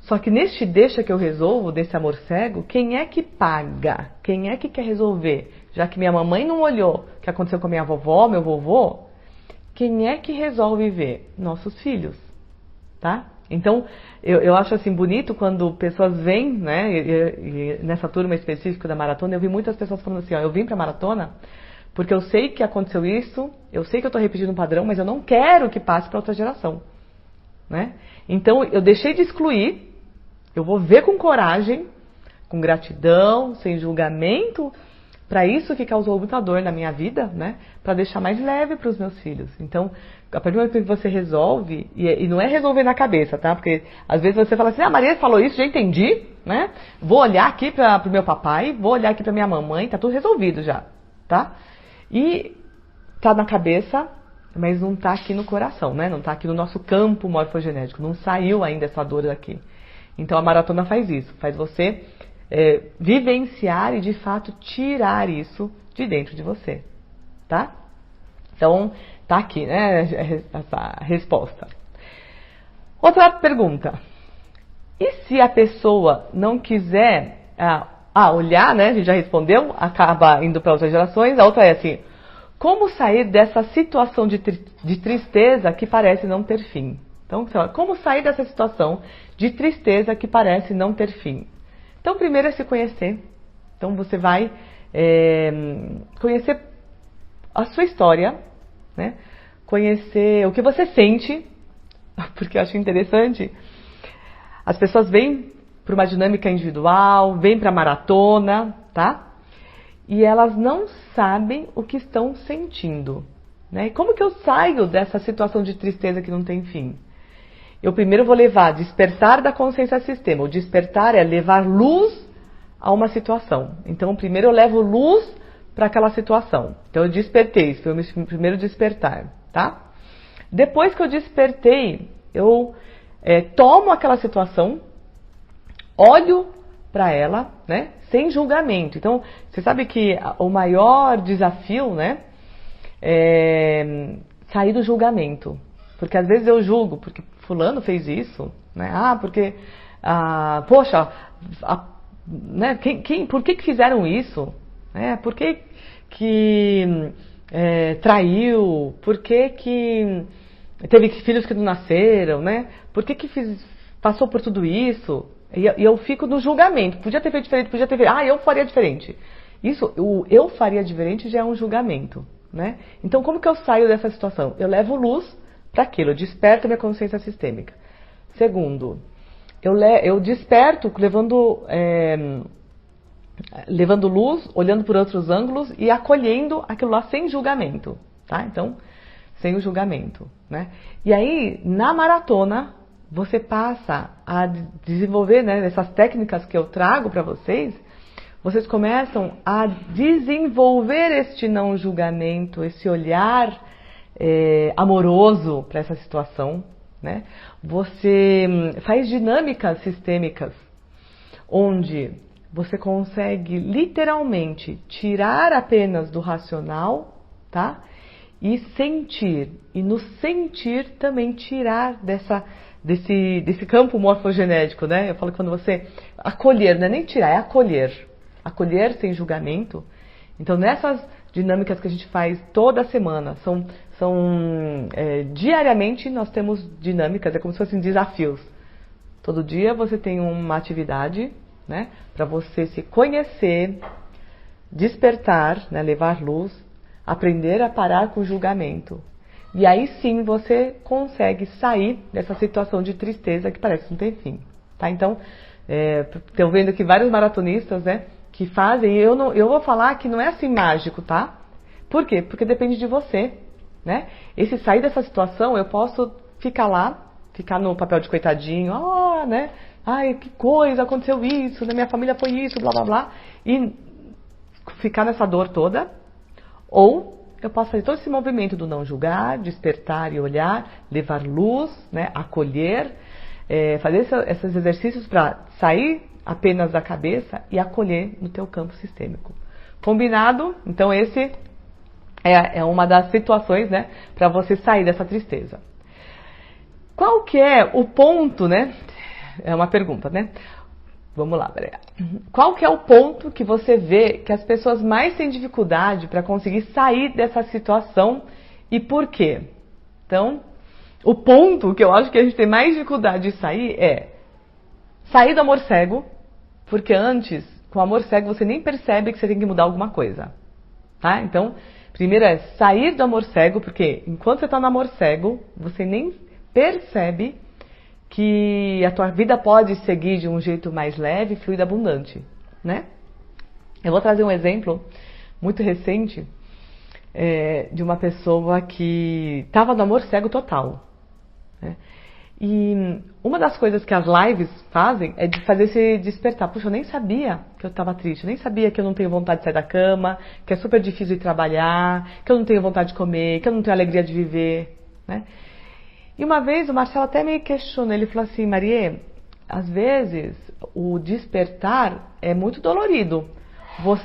Speaker 1: Só que neste deixa que eu resolvo, desse amor cego, quem é que paga? Quem é que quer resolver? Já que minha mamãe não olhou o que aconteceu com a minha vovó, meu vovô, quem é que resolve ver? Nossos filhos, tá? Então, eu acho assim bonito quando pessoas vêm, né? E nessa turma específica da maratona, eu vi muitas pessoas falando assim, ó, eu vim pra maratona porque eu sei que aconteceu isso, eu sei que eu estou repetindo um padrão, mas eu não quero que passe para outra geração, né? Então, eu deixei de excluir, eu vou ver com coragem, com gratidão, sem julgamento, para isso que causou muita dor na minha vida, né? Para deixar mais leve para os meus filhos. Então, a partir do momento que você resolve, e não é resolver na cabeça, tá? Porque às vezes você fala assim, a Maria falou isso, já entendi, né? Vou olhar aqui para o meu papai, vou olhar aqui para minha mamãe, tá tudo resolvido já, tá? E tá na cabeça, mas não tá aqui no coração, né? Não tá aqui no nosso campo morfogenético, não saiu ainda essa dor daqui. Então a maratona faz isso, faz você vivenciar e de fato tirar isso de dentro de você, tá? Então tá aqui, né? Essa resposta. Outra pergunta. E se a pessoa não quiser olhar, né? A gente já respondeu, acaba indo para outras gerações. A outra é assim, como sair dessa situação de tristeza que parece não ter fim? Então, como sair dessa situação de tristeza que parece não ter fim? Então, primeiro é se conhecer. Então, você vai conhecer a sua história, né? Conhecer o que você sente, porque eu acho interessante. As pessoas vêm para uma dinâmica individual, vêm para a maratona, tá? E elas não sabem o que estão sentindo, né? E como que eu saio dessa situação de tristeza que não tem fim? Eu primeiro vou levar despertar da consciência sistema. O despertar é levar luz a uma situação. Então, primeiro eu levo luz para aquela situação. Então, eu despertei, esse foi o meu primeiro despertar, tá? Depois que eu despertei, eu tomo aquela situação, olho para ela, né, sem julgamento. Então, você sabe que o maior desafio, né, é sair do julgamento. Porque às vezes eu julgo, porque fulano fez isso, né, porque, poxa, né, por que fizeram isso? Por que traiu? Por que teve filhos que não nasceram, né? Por que passou por tudo isso? E eu fico no julgamento. Podia ter feito diferente, podia ter feito... eu faria diferente. Isso, o eu faria diferente já é um julgamento, né? Então, como que eu saio dessa situação? Eu levo luz para aquilo, eu desperto a minha consciência sistêmica. Segundo, eu desperto levando levando luz, olhando por outros ângulos e acolhendo aquilo lá sem julgamento, tá? Então, sem o julgamento, né? E aí, na maratona, você passa a desenvolver, né, essas técnicas que eu trago para vocês, vocês começam a desenvolver este não julgamento, esse olhar amoroso para essa situação, né? Você faz dinâmicas sistêmicas, onde você consegue literalmente tirar apenas do racional, tá? E sentir. E no sentir também tirar desse campo morfogenético, né? Eu falo que quando você acolher, não é nem tirar, é acolher. Acolher sem julgamento. Então, nessas dinâmicas que a gente faz toda semana, diariamente nós temos dinâmicas, é como se fossem desafios. Todo dia você tem uma atividade, né, para você se conhecer, despertar, né, levar luz, aprender a parar com o julgamento. E aí sim você consegue sair dessa situação de tristeza que parece não ter fim. Tá? Então, estou vendo aqui vários maratonistas, né, que fazem, e eu vou falar que não é assim mágico, tá? Por quê? Porque depende de você, né? Esse sair dessa situação, eu posso ficar lá, ficar no papel de coitadinho, né? Ai, que coisa, aconteceu isso, na minha família foi isso, blá blá blá, e ficar nessa dor toda, ou eu posso fazer todo esse movimento do não julgar, despertar e olhar, levar luz, né? Acolher, fazer esses exercícios para sair apenas da cabeça e acolher no teu campo sistêmico. Combinado? Então esse é uma das situações, né, para você sair dessa tristeza. Qual que é o ponto, né? É uma pergunta, né? Vamos lá, peraí. Qual que é o ponto que você vê que as pessoas mais têm dificuldade para conseguir sair dessa situação e por quê? Então, o ponto que eu acho que a gente tem mais dificuldade de sair é sair do amor cego, porque antes, com o amor cego, você nem percebe que você tem que mudar alguma coisa, tá? Então, primeiro é sair do amor cego, porque enquanto você está no amor cego, você nem percebe que a tua vida pode seguir de um jeito mais leve, fluido e abundante, né? Eu vou trazer um exemplo muito recente de uma pessoa que estava no amor cego total, né? E uma das coisas que as lives fazem é de fazer se despertar. Puxa, eu nem sabia que eu estava triste, eu nem sabia que eu não tenho vontade de sair da cama, que é super difícil de trabalhar, que eu não tenho vontade de comer, que eu não tenho alegria de viver, né? E uma vez o Marcelo até me questionou, ele falou assim, Marie, às vezes o despertar é muito dolorido.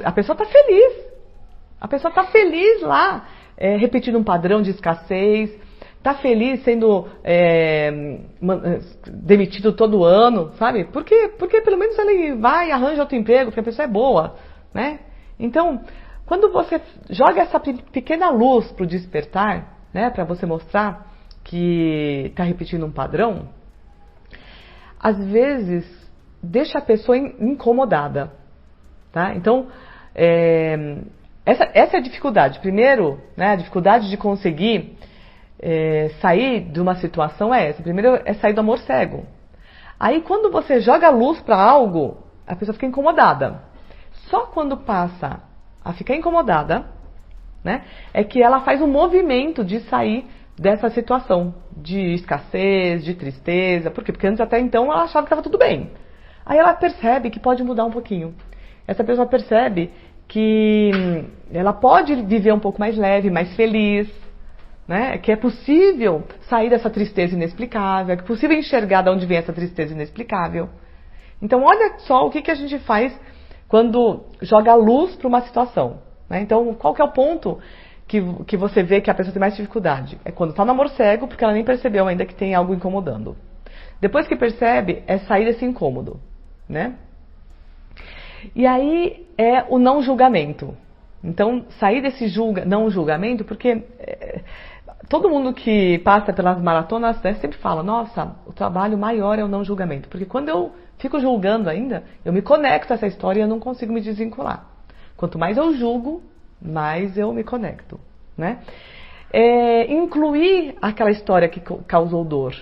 Speaker 1: A pessoa está feliz lá, repetindo um padrão de escassez, está feliz sendo demitido todo ano, sabe? Porque pelo menos ele vai e arranja outro emprego, porque a pessoa é boa, né? Então, quando você joga essa pequena luz para o despertar, né, para você mostrar que está repetindo um padrão, às vezes deixa a pessoa incomodada, tá? Então, essa é a dificuldade. Primeiro, né, a dificuldade de conseguir sair de uma situação é essa. Primeiro é sair do amor cego. Aí quando você joga luz para algo, a pessoa fica incomodada. Só quando passa a ficar incomodada, né, é que ela faz um movimento de sair dessa situação de escassez, de tristeza. Por quê? Porque antes até então ela achava que estava tudo bem. Aí ela percebe que pode mudar um pouquinho. Essa pessoa percebe que ela pode viver um pouco mais leve, mais feliz, né? Que é possível sair dessa tristeza inexplicável, que é possível enxergar de onde vem essa tristeza inexplicável. Então olha só o que a gente faz quando joga luz para uma situação, né? Então qual que é o ponto que você vê que a pessoa tem mais dificuldade? É quando está no amor cego, porque ela nem percebeu ainda que tem algo incomodando. Depois que percebe, é sair desse incômodo, né? E aí é o não julgamento. Então, sair desse não julgamento, porque todo mundo que passa pelas maratonas, né, sempre fala, nossa, o trabalho maior é o não julgamento. Porque quando eu fico julgando ainda, eu me conecto a essa história e eu não consigo me desvincular. Quanto mais eu julgo, mais eu me conecto, né? Incluir aquela história que causou dor,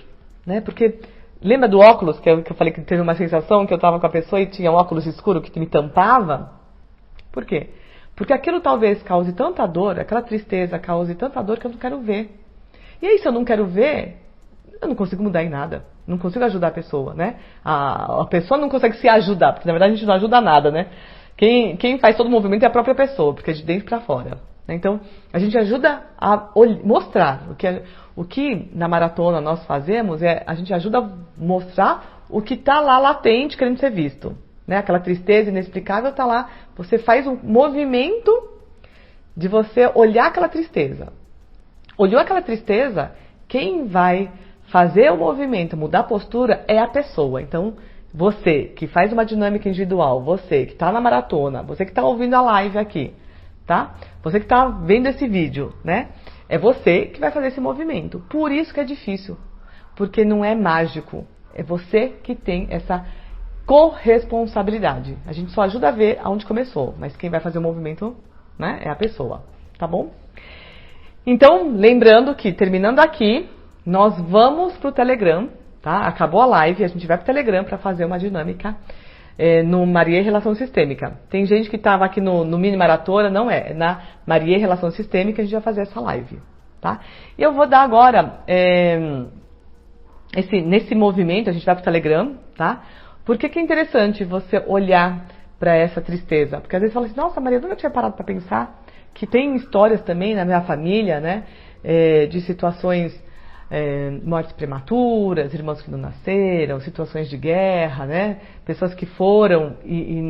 Speaker 1: né? Porque lembra do óculos, que eu falei que teve uma sensação que eu estava com a pessoa e tinha um óculos escuro que me tampava? Por quê? Porque aquilo talvez cause tanta dor, aquela tristeza cause tanta dor que eu não quero ver. E aí, se eu não quero ver, eu não consigo mudar em nada. Não consigo ajudar a pessoa, né? A pessoa não consegue se ajudar, porque na verdade a gente não ajuda nada, né? Quem faz todo o movimento é a própria pessoa, porque é de dentro para fora. Então, a gente ajuda a mostrar. O que na maratona nós fazemos a gente ajuda a mostrar o que está lá latente querendo ser visto. Né? Aquela tristeza inexplicável está lá. Você faz um movimento de você olhar aquela tristeza. Olhou aquela tristeza, quem vai fazer o movimento, mudar a postura, é a pessoa. Então, você que faz uma dinâmica individual, você que está na maratona, você que está ouvindo a live aqui, tá? Você que está vendo esse vídeo, né? É você que vai fazer esse movimento. Por isso que é difícil, porque não é mágico. É você que tem essa corresponsabilidade. A gente só ajuda a ver aonde começou, mas quem vai fazer o movimento, né, é a pessoa, tá bom? Então, lembrando que terminando aqui, nós vamos pro Telegram, tá? Acabou a live, a gente vai pro Telegram para fazer uma dinâmica no Maria Relação Sistêmica. Tem gente que estava aqui no Mini Maratona, não é na Maria Relação Sistêmica, a gente vai fazer essa live, tá? E eu vou dar agora, nesse movimento, a gente vai pro Telegram, tá? Por que é interessante você olhar para essa tristeza? Porque às vezes você fala assim, nossa, Maria, eu nunca tinha parado para pensar que tem histórias também na minha família, né? De situações, mortes prematuras, irmãos que não nasceram, situações de guerra, né? Pessoas que foram e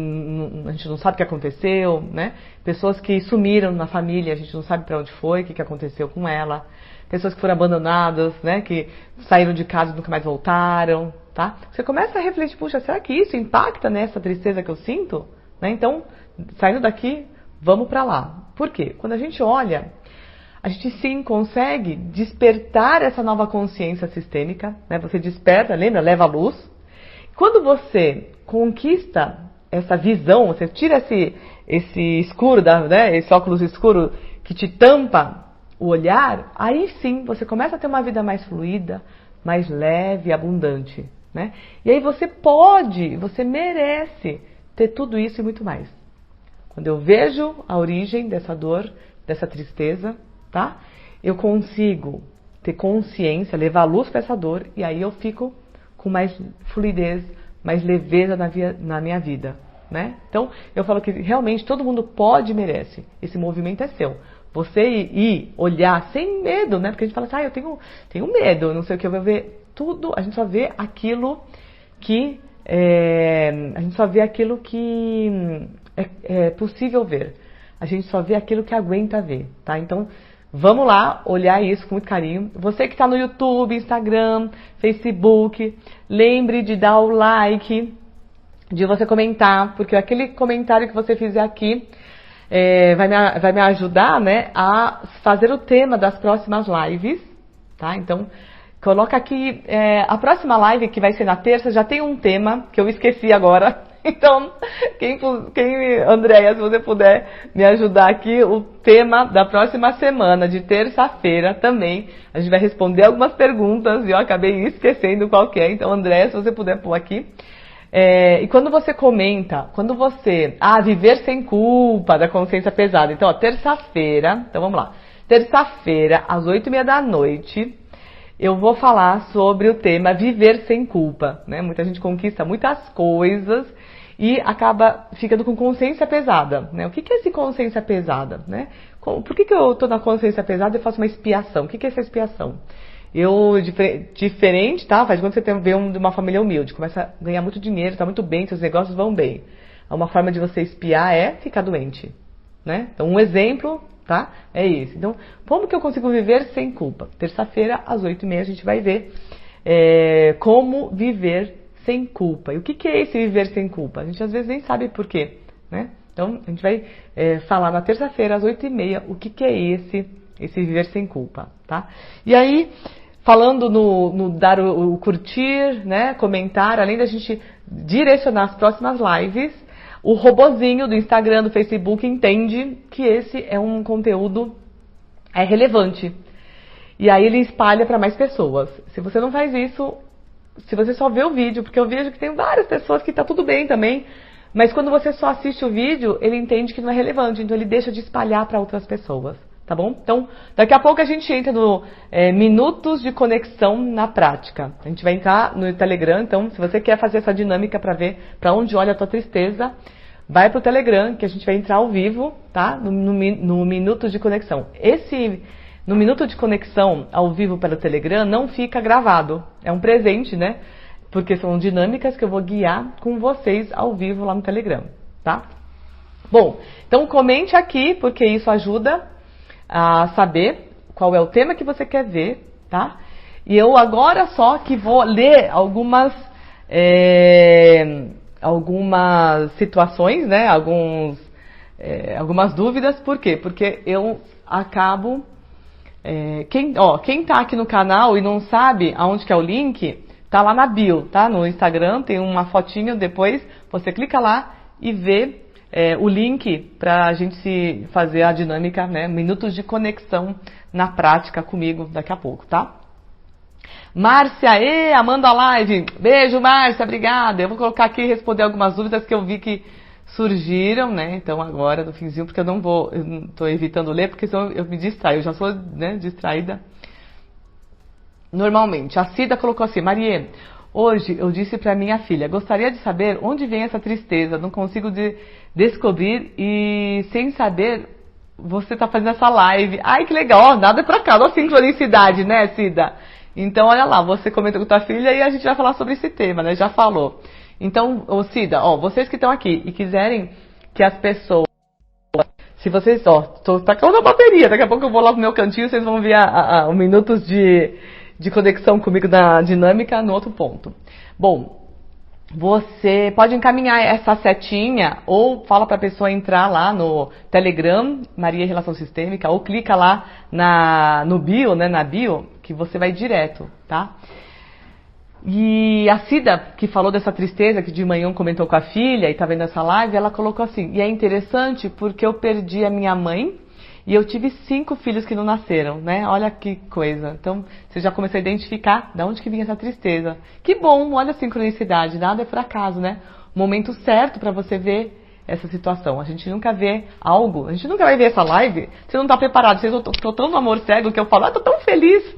Speaker 1: a gente não sabe o que aconteceu, né? Pessoas que sumiram na família, a gente não sabe para onde foi, o que aconteceu com ela. Pessoas que foram abandonadas, né? Que saíram de casa e nunca mais voltaram, tá? Você começa a refletir, puxa, será que isso impacta nessa tristeza que eu sinto? Né? Então, saindo daqui, vamos para lá. Por quê? Quando a gente olha, a gente sim consegue despertar essa nova consciência sistêmica, né? Você desperta, lembra? Leva a luz. Quando você conquista essa visão, você tira esse escuro, né? Esse óculos escuro que te tampa o olhar, aí sim você começa a ter uma vida mais fluida, mais leve e abundante, né? E aí você merece ter tudo isso e muito mais. Quando eu vejo a origem dessa dor, dessa tristeza, tá? Eu consigo ter consciência, levar a luz para essa dor, e aí eu fico com mais fluidez, mais leveza na minha vida, né? Então, eu falo que realmente todo mundo pode e merece. Esse movimento é seu. Você ir olhar sem medo, né? Porque a gente fala assim, eu tenho medo, não sei o que, eu vou ver tudo, a gente só vê aquilo que é possível ver. A gente só vê aquilo que aguenta ver, tá? Então, vamos lá olhar isso com muito carinho. Você que está no YouTube, Instagram, Facebook, lembre de dar o like, de você comentar, porque aquele comentário que você fizer aqui vai me ajudar, né, a fazer o tema das próximas lives, tá? Então, coloca aqui, a próxima live que vai ser na terça já tem um tema que eu esqueci agora. Então, Andréia, se você puder me ajudar aqui, o tema da próxima semana, de terça-feira também, a gente vai responder algumas perguntas e eu acabei esquecendo qual que é. Então, Andréia, se você puder pôr aqui. E quando você comenta, viver sem culpa, da consciência pesada. Então, terça-feira, então vamos lá. Terça-feira, às 8h30 da noite, eu vou falar sobre o tema viver sem culpa, né? Muita gente conquista muitas coisas e acaba ficando com consciência pesada, né? O que é esse consciência pesada, né? Por que eu estou na consciência pesada e faço uma expiação? O que é essa expiação? Diferente, tá? Faz quando você vem de uma família humilde, começa a ganhar muito dinheiro, tá muito bem, seus negócios vão bem. Uma forma de você expiar é ficar doente, né? Então, um exemplo, tá? É esse. Então, como que eu consigo viver sem culpa? Terça-feira, às 8h30, a gente vai ver como viver sem culpa. E o que é esse viver sem culpa? A gente às vezes nem sabe por quê, né? Então, a gente vai falar na terça-feira, às 8h30, o que é esse viver sem culpa, tá? E aí, falando no dar o curtir, né, comentar, além da gente direcionar as próximas lives, o robozinho do Instagram, do Facebook entende que esse é um conteúdo relevante. E aí ele espalha para mais pessoas. Se você não faz isso, se você só vê o vídeo, porque eu vejo que tem várias pessoas que tá tudo bem também, Mas quando você só assiste o vídeo, ele entende que não é relevante, então ele deixa de espalhar para outras pessoas, tá bom? Então, daqui a pouco a gente entra no minutos de conexão na prática. A gente vai entrar no Telegram, então se você quer fazer essa dinâmica para ver para onde olha a tua tristeza, vai pro Telegram, que a gente vai entrar ao vivo, tá? No minuto de conexão. No minuto de conexão ao vivo pelo Telegram não fica gravado. É um presente, né? Porque são dinâmicas que eu vou guiar com vocês ao vivo lá no Telegram, tá? Bom, então comente aqui, porque isso ajuda a saber qual é o tema que você quer ver, tá? E eu agora só que vou ler algumas situações, né? Algumas dúvidas. Por quê? Porque eu acabo... quem tá aqui no canal e não sabe aonde que é o link, tá lá na bio, tá? No Instagram tem uma fotinho, depois você clica lá e vê o link pra gente fazer a dinâmica, né? Minutos de conexão na prática comigo daqui a pouco, tá? Márcia, amando a live. Beijo, Márcia, obrigada. Eu vou colocar aqui e responder algumas dúvidas que eu vi que surgiram, né? Então agora no finzinho, porque eu tô evitando ler, porque senão eu me distraio, eu já sou, né, distraída normalmente. A Cida colocou assim: Marie, hoje eu disse para minha filha, gostaria de saber onde vem essa tristeza, não consigo descobrir e sem saber você tá fazendo essa live. Ai, que legal, nada é pra cá, olha a sincronicidade, né, Cida? Então, olha lá, você comenta com tua filha e a gente vai falar sobre esse tema, né? Já falou. Então, Cida, vocês que estão aqui e quiserem que as pessoas... Se vocês, tô tacando a bateria, daqui a pouco eu vou lá pro meu cantinho, vocês vão ver os minutos de conexão comigo na dinâmica no outro ponto. Bom, você pode encaminhar essa setinha ou fala para a pessoa entrar lá no Telegram, Maria Relação Sistêmica, ou clica lá no bio, né, na bio, que você vai direto, tá? E a Cida, que falou dessa tristeza, que de manhã comentou com a filha e tá vendo essa live, ela colocou assim: e é interessante porque eu perdi a minha mãe e eu tive 5 filhos que não nasceram, né? Olha que coisa. Então, você já começou a identificar de onde que vinha essa tristeza. Que bom, olha a sincronicidade, nada é por acaso, né? O momento certo para você ver essa situação. A gente nunca vê algo, a gente nunca vai ver essa live, você não tá preparado. Vocês estão tão no amor cego que eu falo, tô tão feliz.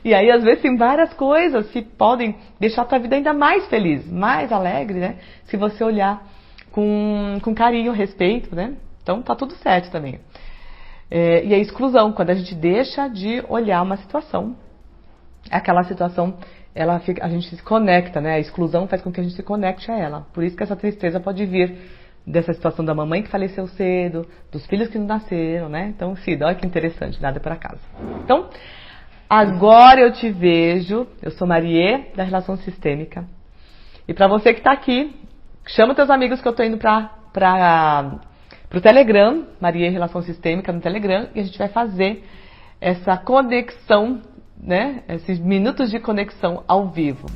Speaker 1: E aí, às vezes, tem várias coisas que podem deixar a tua vida ainda mais feliz, mais alegre, né? Se você olhar com carinho, respeito, né? Então, tá tudo certo também. E a exclusão, quando a gente deixa de olhar uma situação, aquela situação, a gente se conecta, né? A exclusão faz com que a gente se conecte a ela. Por isso que essa tristeza pode vir dessa situação da mamãe que faleceu cedo, dos filhos que não nasceram, né? Então, Cida, olha que interessante, nada é por acaso. Então, agora eu te vejo, eu sou Marie, da Relação Sistêmica. E para você que está aqui, chama teus amigos que eu tô indo pro Telegram, Maria Relação Sistêmica no Telegram, e a gente vai fazer essa conexão, né? Esses minutos de conexão ao vivo.